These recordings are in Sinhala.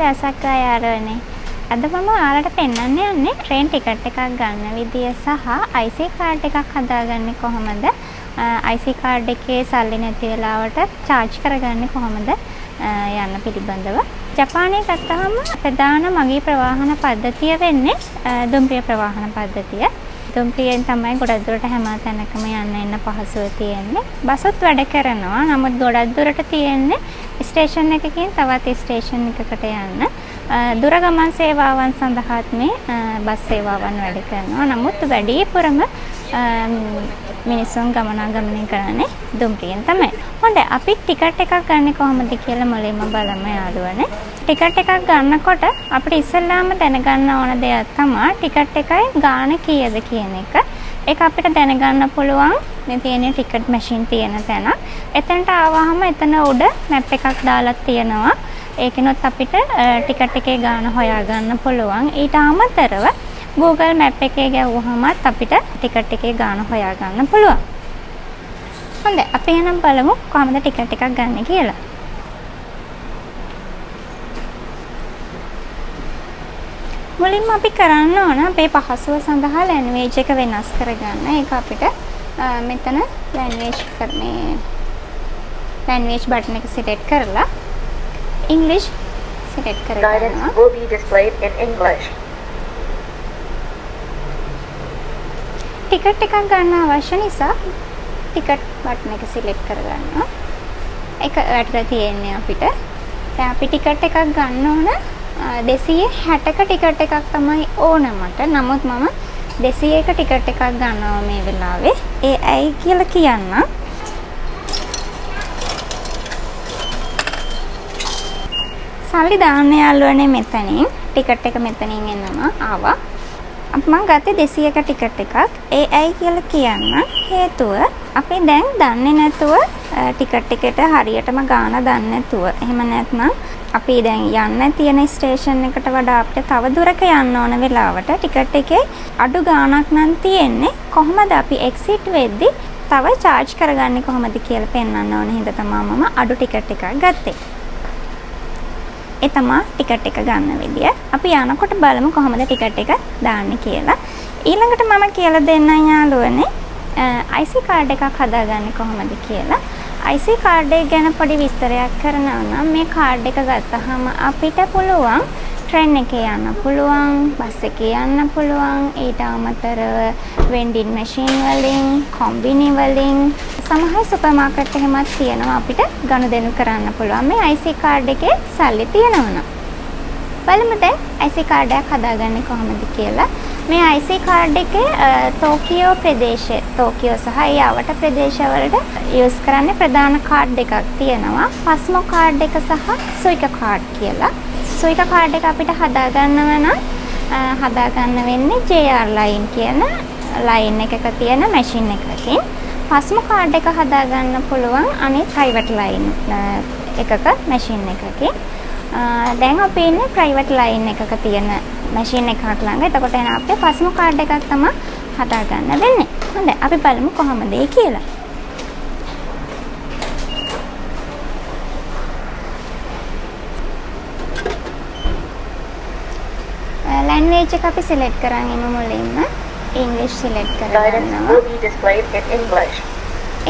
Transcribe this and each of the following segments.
දවසක් ආයාරවනේ. අද මම ඔයාලට පෙන්වන්න යන්නේ ට්‍රේන් ටිකට් එකක් ගන්න විදිය සහ IC කාඩ් එකක් හදාගන්නේ කොහොමද? IC කාඩ් එකේ සල්ලි නැති වෙලාවට charge කරගන්නේ කොහොමද යන්න පිළිබඳව. ජපානයේ ගත්තාම ප්‍රධාන මගී ප්‍රවාහන පද්ධතිය වෙන්නේ දුම්රිය ප්‍රවාහන පද්ධතිය. දුම්රියෙන් තමයි ගොඩක් දුරට හැම තැනකම යන්න එන්න පහසුව තියෙන්නේ. බසත් වැඩ කරනවා. නමුත් ගොඩක් දුරට තියෙන්නේ ස්ටේෂන් එකකින් තවත් ස්ටේෂන් එකකට යන්න. දුර ගමන් සේවාවන් සඳහාත් මේ බස් සේවාවන් වැඩ කරනවා. නමුත් වැඩිපුරම මිනිස්සුන් ගමනාගමනය කරන්නේ දුම්රියෙන් තමයි. හොඳයි අපි ටිකට් එකක් ගන්න කොහොමද කියලා මුලින්ම බලමු යාළුවනේ. ටිකට් එකක් ගන්නකොට අපිට ඉස්සෙල්ලාම දැනගන්න ඕන දෙයක් තමයි ටිකට් එකයි ගාණ කීයද කියන එක. ඒක අපිට දැනගන්න පුළුවන් මේ තියෙන ටිකට් මැෂින් තියෙන තැන. එතනට ආවහම එතන උඩ මැප් එකක් දාලා තියෙනවා. ඒකිනොත් අපිට ටිකට් එකේ ගාණ හොයාගන්න පුළුවන්. ඊට අමතරව Google Map එකේ ගැව්වහමත් අපිට ටිකට් එකේ ගාණ හොයාගන්න පුළුවන්. හොඳයි අපි එහෙනම් බලමු කොහොමද ටිකට් එකක් ගන්න කියලා. මුලින්ම අපි කරන්න ඕන අපේ පහසුව සඳහා ලැන්ග්වේජ් එක වෙනස් කරගන්න. ඒක අපිට මෙතන ලැන්ග්වේජ් බටන් එක සිලෙක්ට් කරලා English සිලෙක්ට් කරගන්නවා. Guidance will be displayed in English. Ticket එකක් ගන්න අවශ්‍ය නිසා ටිකට් බටන් එක සිලෙක්ට් කරගන්නවා. ඒක වැටලා තියෙන්නේ අපිට. දැන් අපි ටිකට් එකක් ගන්න ඕන 260ක ටිකට් එකක් තමයි ඕන මට. නමුත් මම 200ක ටිකට් එකක් ගන්නවා මේ වෙලාවේ. ඒ ඇයි කියලා කියන්න. සල්ලි දාන්න යාළුවනේ මෙතනින්. ටිකට් එක මෙතනින් එනවා ආවා. මම ගත්තේ 200ක ටිකට් එකක්. ඒ ඇයි කියලා කියන්න. හේතුව අපි දැන් දන්නේ නැතුව ටිකට් එකට හරියටම ගාණ දන්නේ නැතුව. එහෙම නැත්නම් අපි දැන් යන්න තියෙන ස්ටේෂන් එකට වඩා අපිට තව දුරක යන්න ඕන වෙලාවට ටිකට් එකේ අඩු ගාණක් නම් තියෙන්නේ. කොහොමද අපි එක්සිට් වෙද්දි තව charge කරගන්නේ කොහොමද කියලා පෙන්වන්න ඕන හින්දා තමයි මම අඩු ටිකට් එකක් ගත්තේ. ඒ තමයි ටිකට් එක ගන්න විදිය. අපි යනකොට බලමු කොහොමද ටිකට් එක දාන්නේ කියලා. ඊළඟට මම කියලා දෙන්නම් යාළුවනේ IC කාඩ් එකක් හදාගන්නේ කොහොමද කියලා. IC කාඩ් එක ගැන පොඩි විස්තරයක් කරනවා නම් මේ කාඩ් එක ගත්තාම අපිට පුළුවන් ට්‍රේන් එකේ යන්න පුළුවන්, බස් එකේ යන්න පුළුවන්, ඊට අමතරව වෙන්ඩින් මැෂින් වලින්, කොම්බිනි වලින් සමහර සුපර් මාකට් එහෙමත් තියෙනවා අපිට ගනුදෙනු කරන්න පුළුවන් මේ IC කාඩ් එකේ සල්ලි තියෙනවා. බලමු දැන් IC කාඩ් එකක් හදාගන්නේ කොහොමද කියලා. මේ IC කාඩ් එකේ ටෝකියෝ ප්‍රදේශය, ටෝකියෝ සහ ඒ ආවට ප්‍රදේශවලට යූස් කරන්නේ ප්‍රධාන කාඩ් දෙකක් තියෙනවා. පස්මෝ කාඩ් එක සහ සුයිකා කාඩ් කියලා. සුයිකා කාඩ් එක අපිට හදාගන්නව නම් හදාගන්න වෙන්නේ JR ලයින් කියන ලයින් එකක තියෙන මැෂින් එකකින්. පස්මෝ කාඩ් එක හදාගන්න පුළුවන් අනිත් ප්‍රයිවට් ලයින් එකක මැෂින් එකකින්. දැන් අපි ඉන්නේ ප්‍රයිවට් ලයින් එකක තියෙන මැෂින් එකක් ළඟ. එතකොට එන අපේ පස්මෝ කාඩ් එකක් තමයි හදාගන්න වෙන්නේ. හොඳයි අපි බලමු කොහොමද ඒ කියලා. ලැන්ග්වේජ් එක අපි සිලෙක්ට් කරන් ඉමු මුලින්ම. ඉංග්‍රීසි සිලෙක්ට් කරගන්නවා. Guidance will be displayed in English.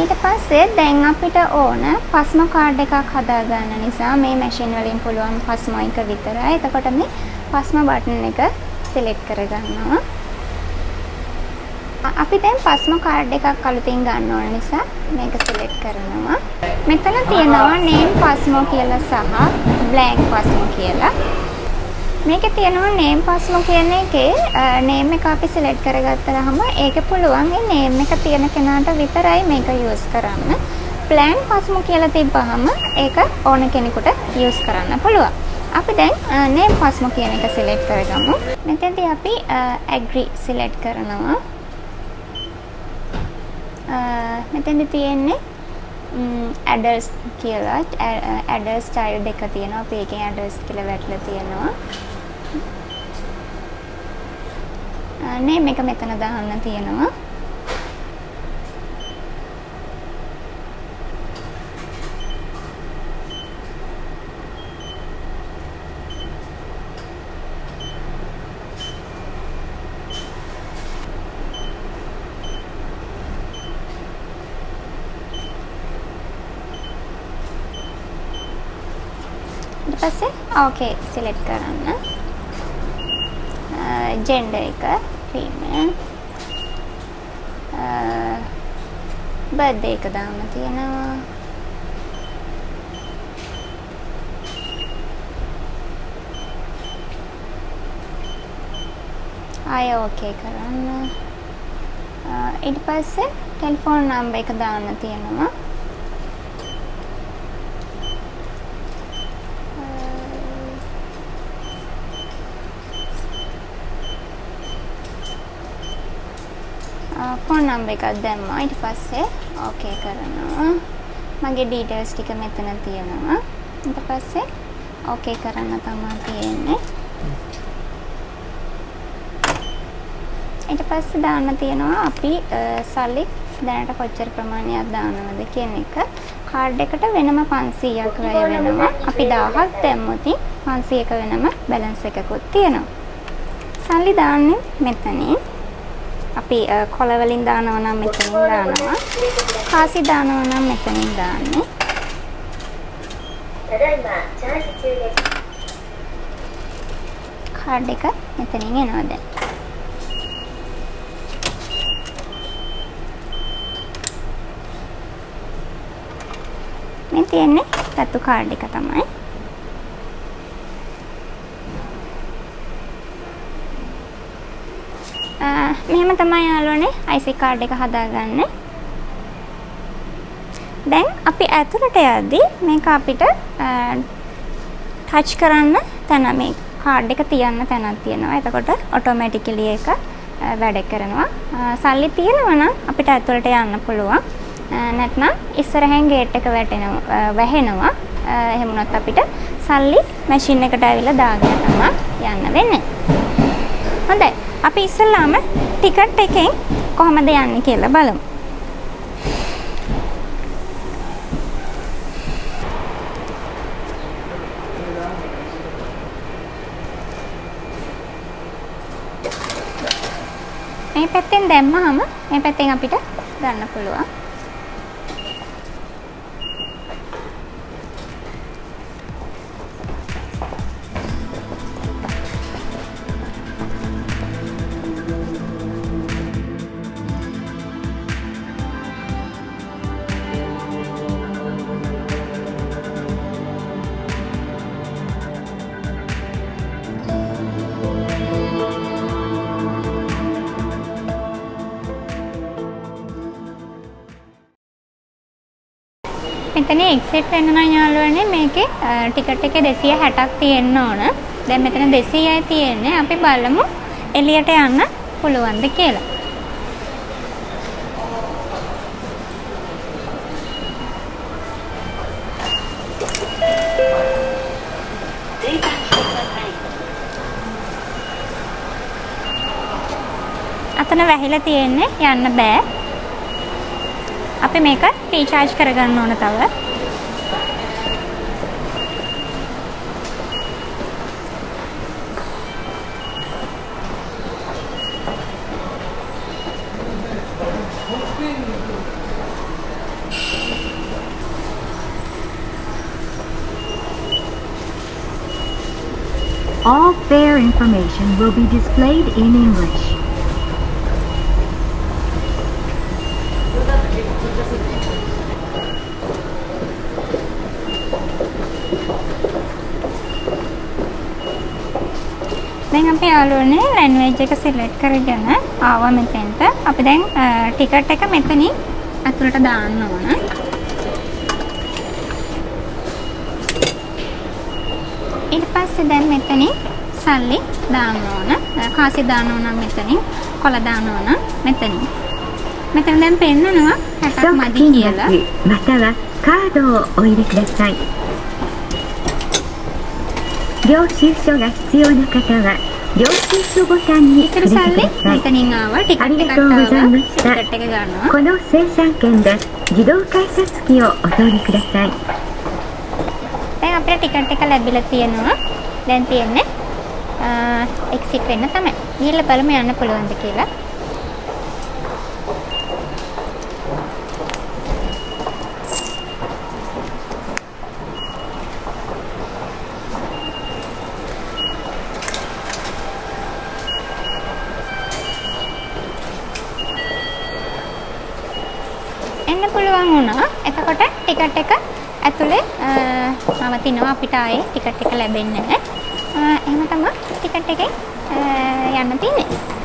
ඊට පස්සේ දැන් අපිට ඕන පස්මෝ කාඩ් එකක් හදාගන්න නිසා මේ මැෂින් වලින් පුළුවන් පස්මෝ එක විතරයි. එතකොට මේ පස්මෝ බටන් එක සිලෙක්ට් කරගන්නවා. අපි දැන් පස්මෝ කාඩ් එකක් අලුතින් ගන්න ඕන නිසා මේක සිලෙක්ට් කරනවා. මෙතන තියෙනවා name පස්මෝ කියලා සහ blank පස්මෝ කියලා. මේකේ තියෙනවා name පස්මෝ කියන එකේ name එක අපි සිලෙක්ට් කරගත්තාම ඒකේ පුළුවන් ඒ name එක තියෙන කෙනාට විතරයි මේක යූස් කරන්න. blank පස්මෝ කියලා තිබ්බහම ඒක ඕන කෙනෙකුට යූස් කරන්න පුළුවන්. අපි දැන් name පස්මෝ කියන එක සිලෙක්ට් කරගමු. මෙතෙන්දී අපි agree සිලෙක්ට් කරනවා. මෙතෙන්දී තියෙන්නේ adults කියලා adults child දෙක තියෙනවා. අපි එකෙන් adults කියලා වැටලා තියෙනවා. name එක මෙතන දාන්න තියෙනවා. පස්සේ ඕකේ සිලෙක්ට් කරන්න. ජෙන්ඩර් එක ෆීමේල්. බර්ත්ඩේ එක දාන්න තියෙනවා. ආය ඕකේ කරන්න. ඊට පස්සේ ටෙලිෆෝන් නම්බර් එක දාන්න තියෙනවා. ෆෝන් නම්බර් එකක් දැම්මා. ඊට පස්සේ ඕකේ කරනවා. මගේ ඩීටේල්ස් ටික මෙතන තියෙනවා. ඊට පස්සේ ඕකේ කරන්න තමයි තියෙන්නේ. ඊට පස්සේ දාන්න තියෙනවා අපි සල්ලි දැනට කොච්චර ප්‍රමාණයක් දානවද කියන එක. කාඩ් එකට වෙනම 500ක් වැය වෙනවා. අපි 1000ක් දැම්මොත් 500ක වෙනම බැලන්ස් එකකුත් තියෙනවා. සල්ලි දාන්නේ මෙතනින්. අපි කොළ වලින් දානවා නම් මෙතනින් දානවා. කාසි දානවා නම් මෙතනින් දාන්නේ. කාඩ් එක මෙතනින් එනවා දැන්. මේ තියෙන්නේ රතු කාඩ් එක තමයි. මෙහෙම තමයි යාළුවනේ IC කාඩ් එක හදාගන්නේ. දැන් අපි ඇතුළට යද්දී මේක අපිට ටච් කරන්න තැන මේ කාඩ් එක තියන්න තැනක් තියෙනවා. එතකොට ඔටෝමැටිකලි ඒක වැඩ කරනවා. සල්ලි තියෙනවා නම් අපිට ඇතුළට යන්න පුළුවන්. නැත්නම් ඉස්සරහෙන් ගේට් එක වැහෙනවා. එහෙම වුණොත් අපිට සල්ලි මැෂින් එකට ඇවිල්ලා දාගෙන තමයි යන්න වෙන්නේ. හොඳයි. අපි ඉස්සෙල්ලාම ටිකට් එකෙන් කොහමද යන්නේ කියලා බලමු. මේ පැත්තෙන් දැම්මහම මේ පැත්තෙන් අපිට ගන්න පුළුවන්. මෙතන එක්සිට් වෙන්න නම් යාළුවනේ මේකේ ටිකට් එකේ 260ක් තියෙන්න ඕන. දැන් මෙතන 200යි තියෙන්නේ. අපි බලමු එළියට යන්න පුළුවන්ද කියලා. අතන වැහිලා තියෙන්නේ යන්න බෑ. අපි මේක රීචාර්ජ් කරගන්න ඕන තව. All fare information will be displayed in English. දැන් අපි යාළුවනේ ලැන්ග්වේජ් එක සිලෙක්ට් කරගෙන ආවා මෙතෙන්ට. අපි දැන් ටිකට් එක මෙතනින් අතුලට දාන්න ඕන. ඊට පස්සේ දැන් මෙතනින් සල්ලි දාන්න ඕන. කාසි දාන්න ඕන මෙතනින්, කොළ දාන්න ඕන මෙතනින්. මෙතන දැන් පෙන්නනවා 60ක් මදි කියලා. またはカードをお入れください。領収書が必要な方は領収書ボタンにクリックください。මෙතනින් ආවා ටිකට් あり එකක් がとうござい ආවා. ました。 ටිකට් එක ගන්නවා. この生産券で自動改札機をお通りください。 දැන් අපිට ටිකට් එක ලැබිලා තියෙනවා. දැන් තියෙන්නේ එක්සිට් වෙන්න තමයි. ගිහලා බලමු යන්න පුළුවන්ද කියලා. එන්න පුළුවන් වුණා. එතකොට ටිකට් එක ඇතුලේ නවතිනවා අපිට ආයේ ටිකට් එක ලැබෙන්නේ නැහැ. එහෙම තමයි ටිකට් එකෙන් යන්න තියෙන්නේ.